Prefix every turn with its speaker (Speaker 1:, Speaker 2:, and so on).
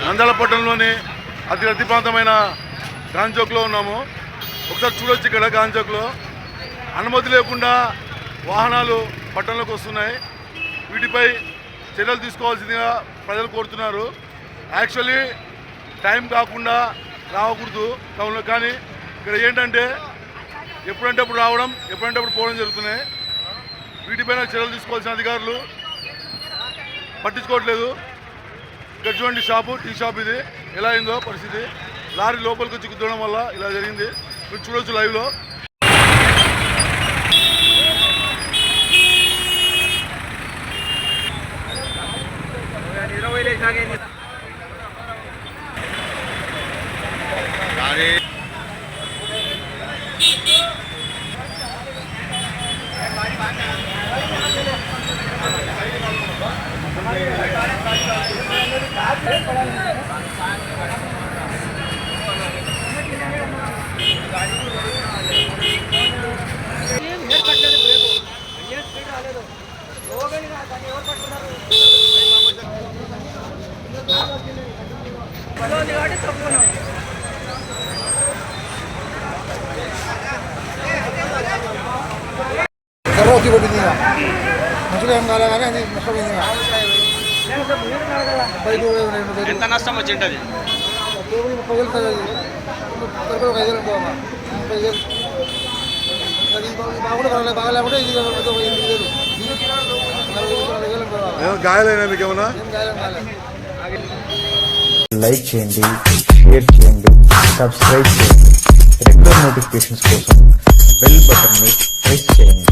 Speaker 1: నంద్యాల పట్టణంలోని అతి రద్దీ ప్రాంతమైన గాంధీ చౌక్లో ఉన్నాము. ఒకసారి చూడొచ్చు, ఇక్కడ గాంధీ చౌక్లో అనుమతి లేకుండా వాహనాలు పట్టణంలోకి వస్తున్నాయి. వీటిపై చర్యలు తీసుకోవాల్సిందిగా ప్రజలు కోరుతున్నారు. యాక్చువల్లీ టైం కాకుండా రావకూడదు టౌన్లో, కానీ ఇక్కడ ఏంటంటే ఎప్పుడంటే అప్పుడు రావడం, ఎప్పుడంటే అప్పుడు పోవడం జరుగుతున్నాయి. వీటిపైన చర్యలు తీసుకోవాల్సిన అధికారులు పట్టించుకోవట్లేదు. ఇక్కడ చూడండి, టీ షాప్ ఇది ఎలా అయిందో పరిస్థితి. లారీ లోపలికి చిక్కుతడం వల్ల ఇలా జరిగింది. మీరు చూడొచ్చు లైవ్లో.
Speaker 2: వచ్చి కొట్టింది మంచిగా ఏం కాలే కానీ అది నష్టపోయింది.
Speaker 3: ఎంత నష్టం వచ్చి ఉంటుంది?
Speaker 2: 30,000 ఒక 5,000 పోవా 30,000. అది బాగుంటే బాగాలేకుంటే ఇది 8,000
Speaker 1: గాయాలైనా మీకు ఏమన్నా?
Speaker 2: ఏం గాయం కాలేదు.
Speaker 4: లైక్ చేయండి, షేర్ చేయండి, సబ్స్క్రైబ్ చేయండి. రెగ్యులర్ నోటిఫికేషన్స్ కోసం బెల్ బటన్ ని ప్రెస్ చేయండి.